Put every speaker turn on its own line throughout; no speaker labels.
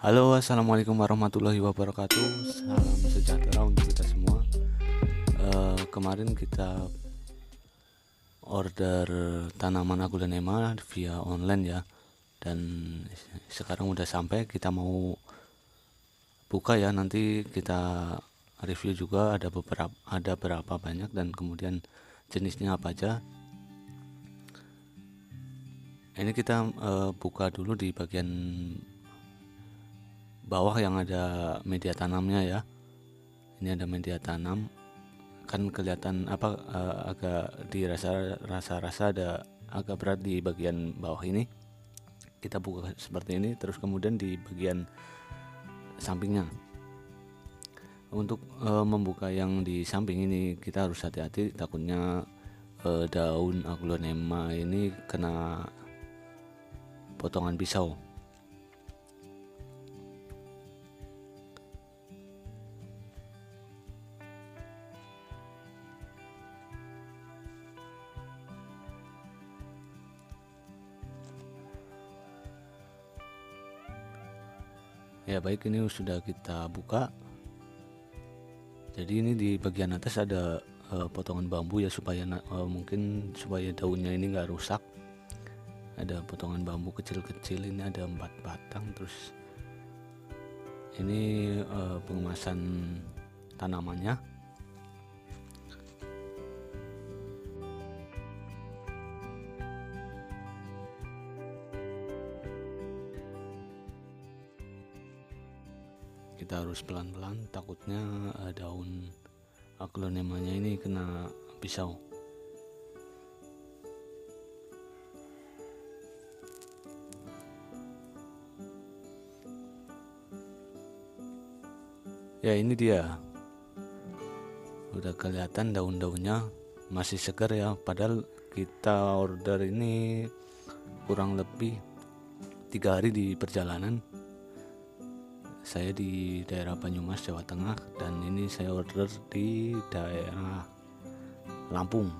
Halo, assalamualaikum warahmatullahi wabarakatuh. Salam sejahtera untuk kita semua. Kemarin kita order tanaman aglaonema via online ya, dan sekarang udah sampai. Kita mau buka ya, nanti kita review juga ada berapa banyak dan kemudian jenisnya apa aja. Ini kita buka dulu di bagian bawah yang ada media tanamnya ya. Ini ada media tanam, kan kelihatan agak rasa ada agak berat di bagian bawah ini. Kita buka seperti ini, terus kemudian di bagian sampingnya. Untuk membuka yang di samping ini kita harus hati-hati, takutnya daun aglaonema ini kena potongan pisau. Ya baik, ini sudah kita buka. Jadi ini di bagian atas ada potongan bambu ya, supaya mungkin supaya daunnya ini nggak rusak. Ada potongan bambu kecil-kecil, ini ada 4 batang. Terus ini pengemasan tanamannya. Kita harus pelan-pelan, takutnya daun aglaonemanya ini kena pisau. Ya ini dia, udah kelihatan daun-daunnya masih segar ya, padahal kita order ini kurang lebih 3 hari di perjalanan. Saya di daerah Banyumas, Jawa Tengah, dan ini saya order di daerah Lampung.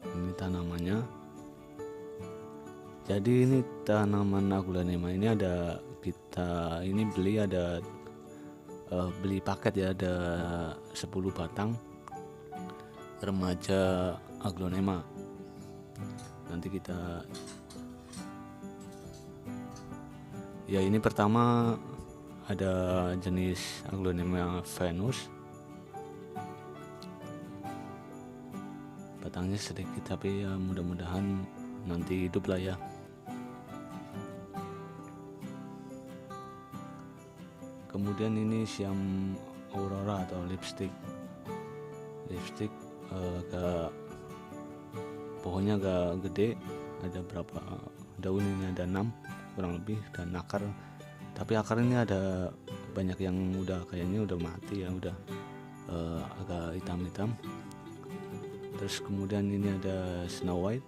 Ini tanamannya. Jadi ini tanaman aglaonema ini kita beli paket ya, ada 10 batang remaja aglaonema. Nanti kita ya, ini pertama ada jenis aglaonema Venus. Batangnya sedikit tapi ya mudah-mudahan nanti hidup lah ya. Kemudian ini Siam Aurora atau lipstick pohonnya agak gede, ada berapa daun, ini ada 6 kurang lebih, dan akar, tapi akar ini ada banyak yang kayaknya udah mati ya, udah agak hitam-hitam. Terus kemudian ini ada Snow White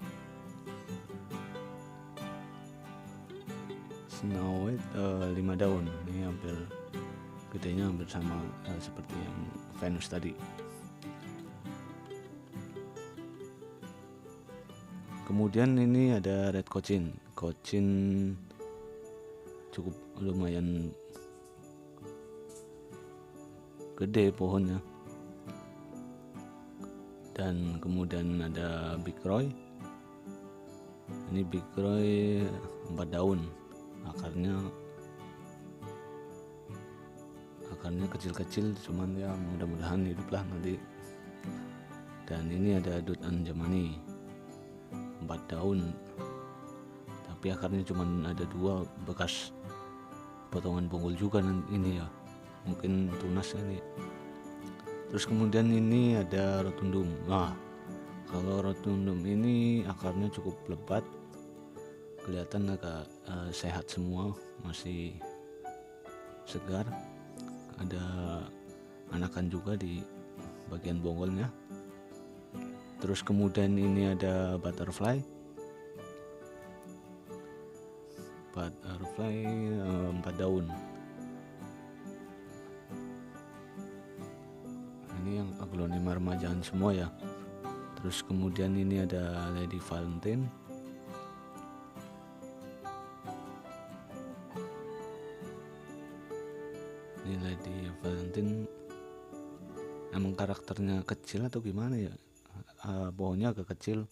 5 daun, ini gedenya hampir sama seperti yang Venus tadi. Kemudian ini ada Red Cochin cukup lumayan gede pohonnya. Dan kemudian ada Big Roy. Ini Big Roy 4 daun, akarnya kecil-kecil, cuman ya mudah-mudahan hiduplah nanti. Dan ini ada Dut Anjamani 4 daun, tapi akarnya cuma ada 2, bekas potongan bonggol juga ini ya, mungkin tunas ini. Terus kemudian ini ada Rotundum. Nah, kalau Rotundum ini akarnya cukup lebat, kelihatan agak sehat semua, masih segar. Ada anakan juga di bagian bonggolnya. Terus kemudian ini ada Butterfly 4 daun. Ini yang aglaonema remajaan semua ya. Terus kemudian ini ada Lady Valentine Ini Lady Valentine emang karakternya kecil atau gimana ya, pohonnya agak kecil,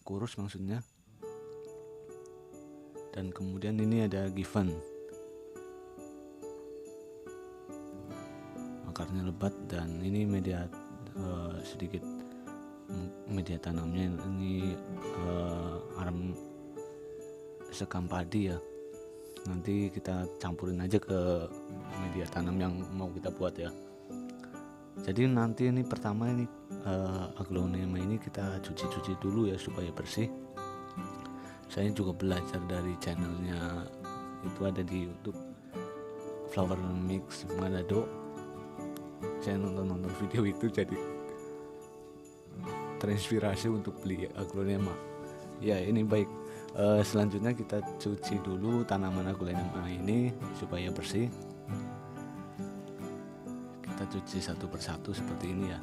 kurus maksudnya. Dan kemudian ini ada Given, akarnya lebat, dan ini media sedikit media tanamnya ini arang sekam padi ya. Nanti kita campurin aja ke media tanam yang mau kita buat ya. Jadi nanti ini pertama ini aglonema ini kita cuci dulu ya supaya bersih. Saya juga belajar dari channelnya, itu ada di YouTube, Flower Mix Manado. Saya nonton video itu jadi terinspirasi untuk beli aglonema. Ya ini baik. Selanjutnya kita cuci dulu tanaman aglonema ini supaya bersih. Kita cuci satu persatu seperti ini ya.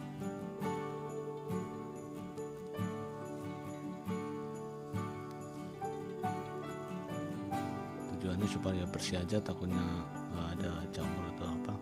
Tujuannya supaya bersih aja, takutnya ada jamur atau apa.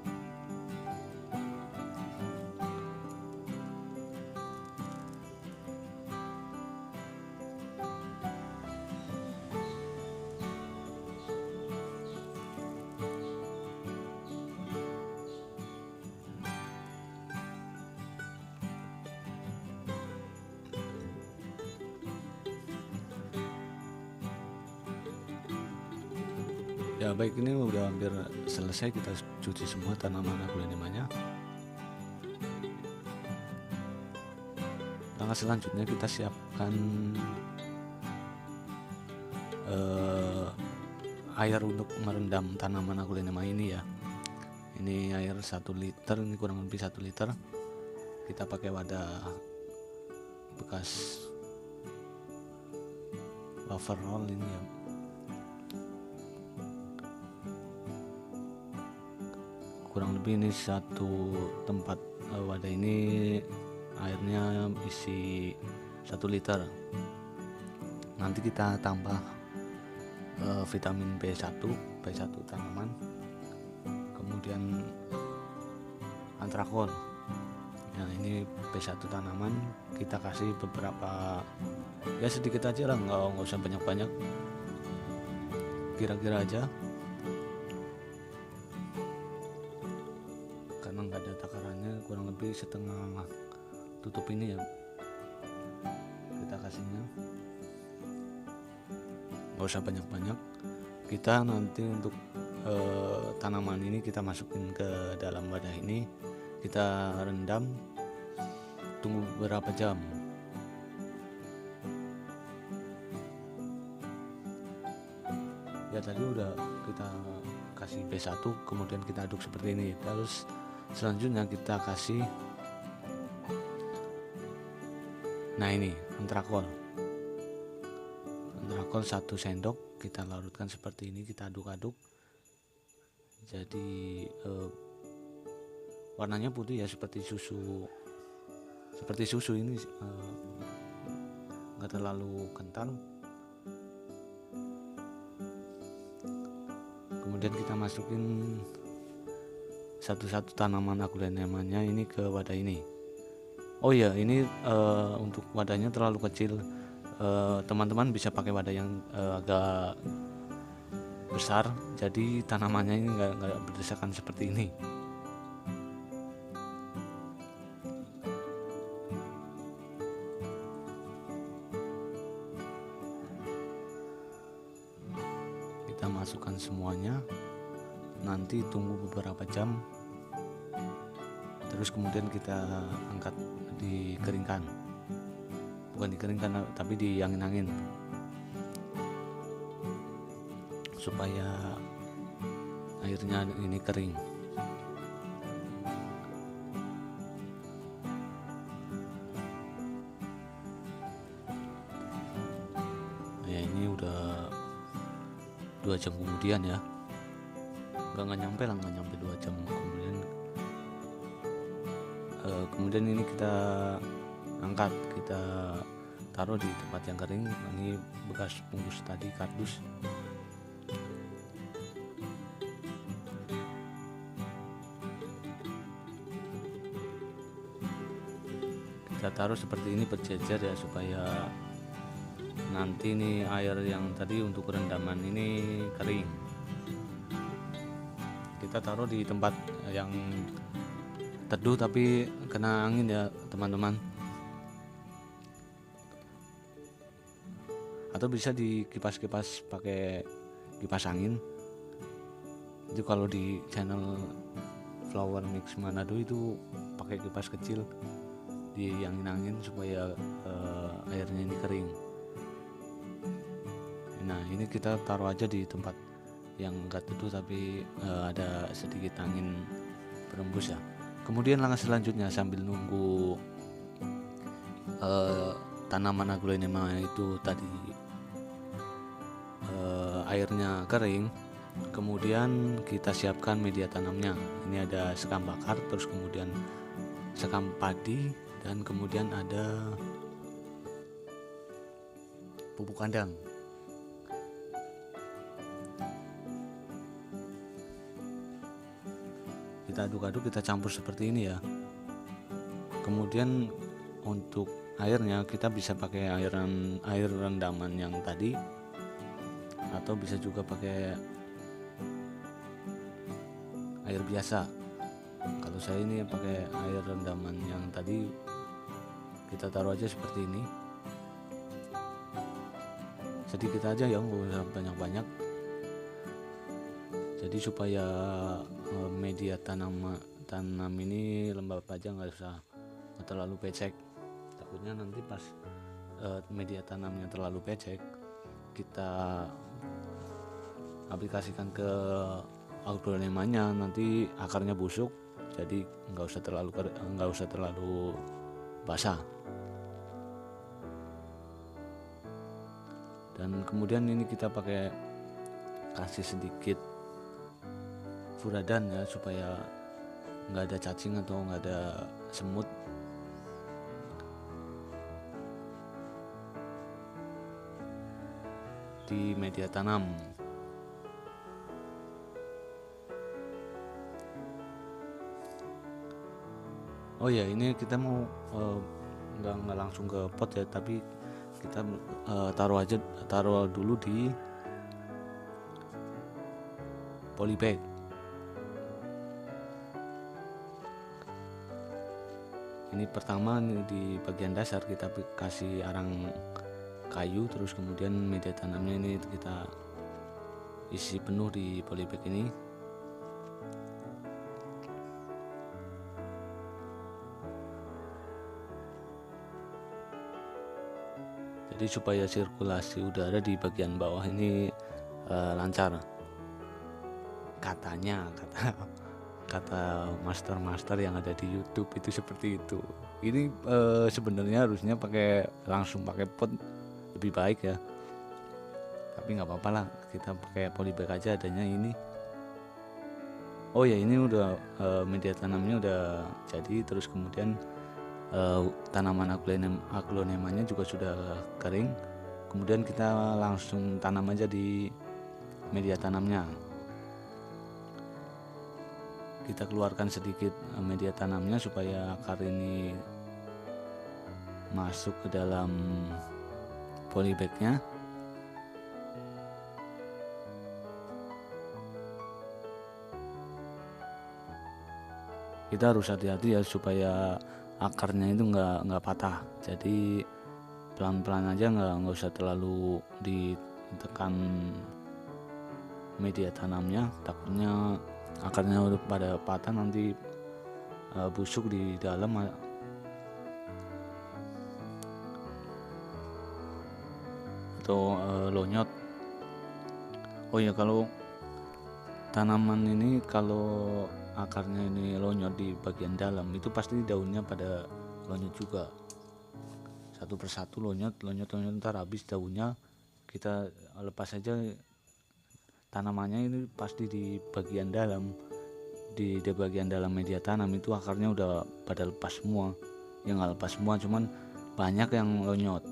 Ya baik, ini udah hampir selesai, kita cuci semua tanaman aglonemanya. Langkah selanjutnya kita siapkan air untuk merendam tanaman aglonemanya ini ya. Ini air 1 liter, ini kurang lebih 1 liter. Kita pakai wadah bekas buffer roll ini ya. Kurang lebih ini satu tempat wadah ini airnya isi 1 liter. Nanti kita tambah vitamin B1 tanaman, kemudian antrakon. Nah ini B1 tanaman kita kasih beberapa, ya sedikit aja lah, nggak usah banyak-banyak, kira-kira aja, karena nggak ada takarannya. Kurang lebih setengah tutup ini ya kita kasihnya, nggak usah banyak-banyak. Kita nanti untuk tanaman ini kita masukin ke dalam wadah ini, kita rendam, tunggu beberapa jam. Ya tadi udah kita kasih B1, kemudian kita aduk seperti ini. Terus selanjutnya kita kasih, nah ini antrakol 1 sendok, kita larutkan seperti ini, kita aduk-aduk. Jadi warnanya putih ya, seperti susu ini, nggak terlalu kental. Kemudian kita masukin satu-satu tanaman aglonemanya ini ke wadah ini. Oh ya, ini untuk wadahnya terlalu kecil, teman-teman bisa pakai wadah yang agak besar, jadi tanamannya ini nggak berdesakan seperti ini. Kita masukkan semuanya, nanti tunggu beberapa jam, terus kemudian kita angkat, dikeringkan, bukan dikeringkan tapi diangin-angin supaya airnya ini kering. Ya ini udah 2 jam kemudian ya, nggak nyampe 2 jam kemudian ini kita angkat, kita taruh di tempat yang kering. Ini bekas bungkus tadi, kardus. kita taruh seperti ini berjejer ya, supaya nanti nih air yang tadi untuk rendaman ini kering. Kita taruh di tempat yang teduh tapi kena angin ya teman-teman, atau bisa di kipas-kipas pakai kipas angin. Itu kalau di channel Flower Mix Manado itu pakai kipas kecil di angin-angin supaya airnya ini kering. Nah ini kita taruh aja di tempat yang enggak teduh tapi ada sedikit angin berembus ya. Kemudian langkah selanjutnya sambil nunggu tanaman aglonema itu tadi airnya kering, kemudian kita siapkan media tanamnya. Ini ada sekam bakar, terus kemudian sekam padi, dan kemudian ada pupuk kandang. Kita aduk-aduk, kita campur seperti ini ya. Kemudian untuk airnya kita bisa pakai air rendaman yang tadi, atau bisa juga pakai air biasa. Kalau saya ini pakai air rendaman yang tadi, kita taruh aja seperti ini, sedikit aja ya, nggak usah banyak-banyak. Jadi supaya media tanam ini lembab aja, nggak usah terlalu becek. Takutnya nanti pas media tanamnya terlalu becek, kita aplikasikan ke aglonemanya, nanti akarnya busuk, jadi nggak usah terlalu basah. Dan kemudian ini kita kasih sedikit furadan ya, supaya nggak ada cacing atau nggak ada semut. Di media tanam. Oh ya, ini kita mau nggak langsung ke pot ya, tapi kita taruh dulu di polybag. Ini pertama di bagian dasar kita kasih arang kayu, terus kemudian media tanamnya ini kita isi penuh di polybag ini. Jadi supaya sirkulasi udara di bagian bawah ini lancar. Kata master yang ada di YouTube itu seperti itu. Ini sebenarnya harusnya langsung pakai pot lebih baik ya, tapi nggak apa-apa lah, kita pakai polybag aja adanya ini. Oh ya, ini udah media tanamnya udah jadi, terus kemudian tanaman aglonemanya juga sudah kering. Kemudian kita langsung tanam aja di media tanamnya. Kita keluarkan sedikit media tanamnya supaya akar ini masuk ke dalam polybagnya. Kita harus hati-hati ya supaya akarnya itu nggak patah. Jadi pelan-pelan aja, nggak usah terlalu ditekan media tanamnya, takutnya akarnya udah pada patah, nanti busuk di dalam atau lonyot. Oh ya, kalau tanaman ini kalau akarnya ini lonyot di bagian dalam, itu pasti daunnya pada lonyot juga, satu persatu lonyot, ntar habis daunnya kita lepas aja. Tanamannya ini pasti di bagian dalam, di bagian dalam media tanam itu akarnya udah pada lepas semua. Ya nggak lepas semua, cuman banyak yang lonyot.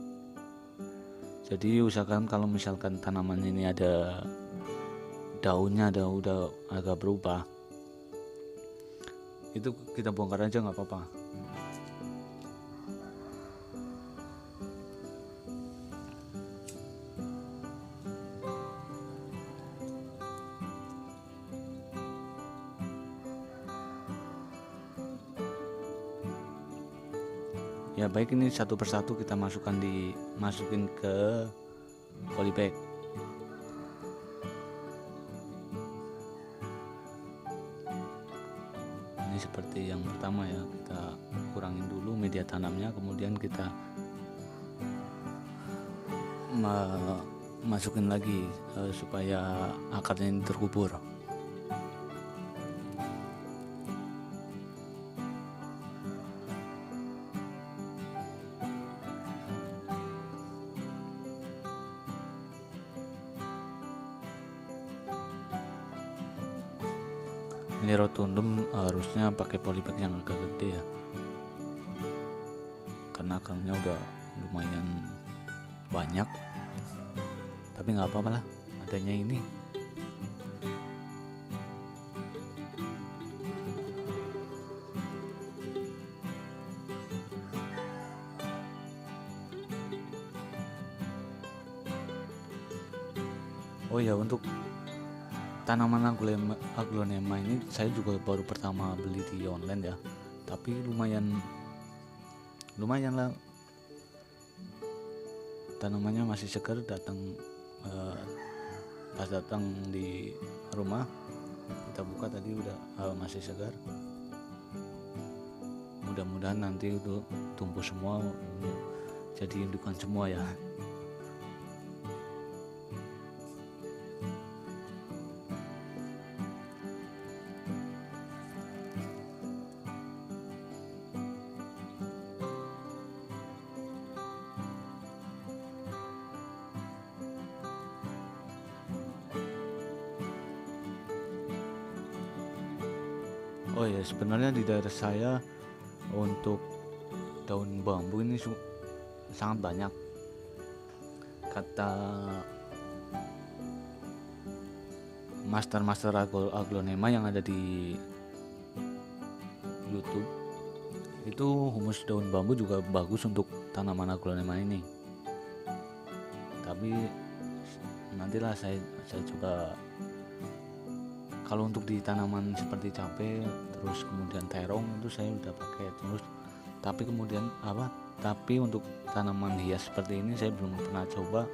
Jadi usahakan kalau misalkan tanaman ini ada daunnya udah agak berubah, itu kita bongkar aja, nggak apa-apa. Ya baik, ini satu persatu kita masukin ke polybag. Ini seperti yang pertama ya, kita kurangin dulu media tanamnya, kemudian kita masukin lagi supaya akarnya ini terkubur. Ini rotundum harusnya pakai polybag yang agak gede ya, karena akarnya udah lumayan banyak, tapi nggak apa-apa lah, adanya ini. Oh ya, untuk tanaman aglonema ini saya juga baru pertama beli di online ya, tapi lumayan lah, tanamannya masih segar. Pas datang di rumah kita buka tadi udah masih segar. Mudah-mudahan nanti itu tumbuh semua, jadi indukan semua ya. Oh ya, sebenarnya di daerah saya untuk daun bambu ini sangat banyak. Kata master aglonema yang ada di YouTube, itu humus daun bambu juga bagus untuk tanaman aglonema ini. Tapi nantilah saya coba. Kalau untuk di tanaman seperti cabai, terus kemudian terong, itu saya udah pakai terus. Tapi untuk tanaman hias seperti ini saya belum pernah coba.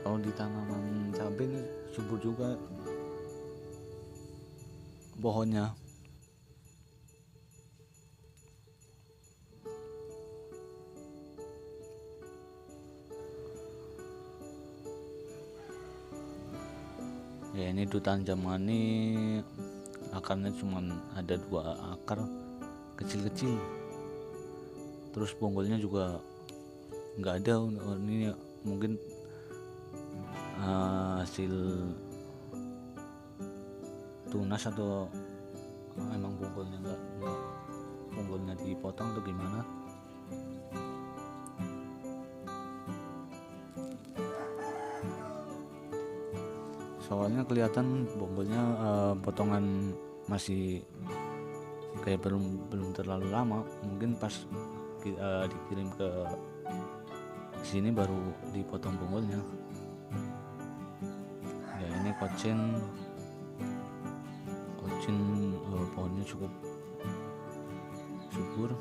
Kalau di tanaman cabai ini subur juga pohonnya. Ya, ini dutan jamani, akarnya cuma ada 2 akar kecil-kecil, terus bonggolnya juga nggak ada. Ini mungkin hasil tunas atau emang bonggolnya dipotong atau gimana. Soalnya kelihatan bonggolnya potongan masih kayak belum terlalu lama. Mungkin pas dikirim ke sini baru dipotong bonggolnya. Ya, ini kocin pohonnya cukup subur.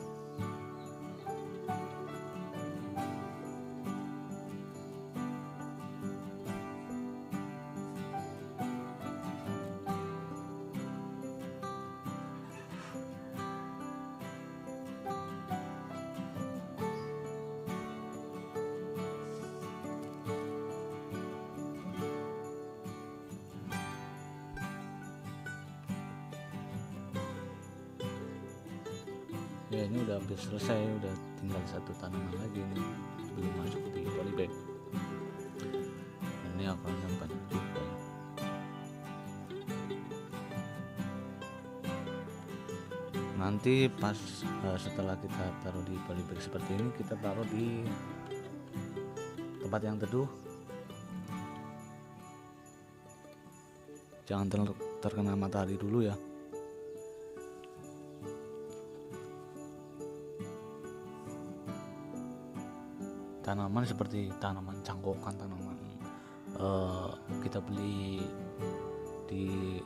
Ya, ini udah hampir selesai, udah tinggal 1 tanaman lagi nih belum masuk di polybag. Ini akarnya banyak juga ya. Nanti pas setelah kita taruh di polybag seperti ini, kita taruh di tempat yang teduh, jangan terkena matahari dulu ya. Tanaman seperti tanaman cangkokan, tanaman kita beli di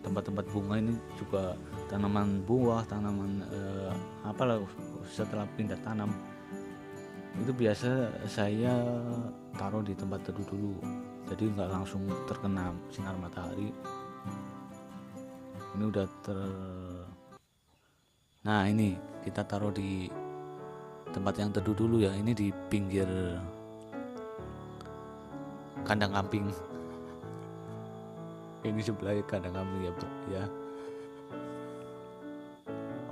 tempat-tempat bunga ini juga tanaman buah, tanaman apalah setelah pindah tanam itu biasa saya taruh di tempat teduh dulu, jadi nggak langsung terkena sinar matahari. Ini udah nah ini kita taruh di tempat yang teduh dulu ya, ini di pinggir kandang kambing. Ini sebelah kandang kambing ya bro ya.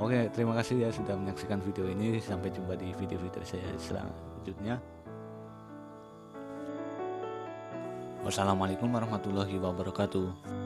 Oke, terima kasih ya sudah menyaksikan video ini. Sampai jumpa di video-video saya selanjutnya. Wassalamualaikum warahmatullahi wabarakatuh.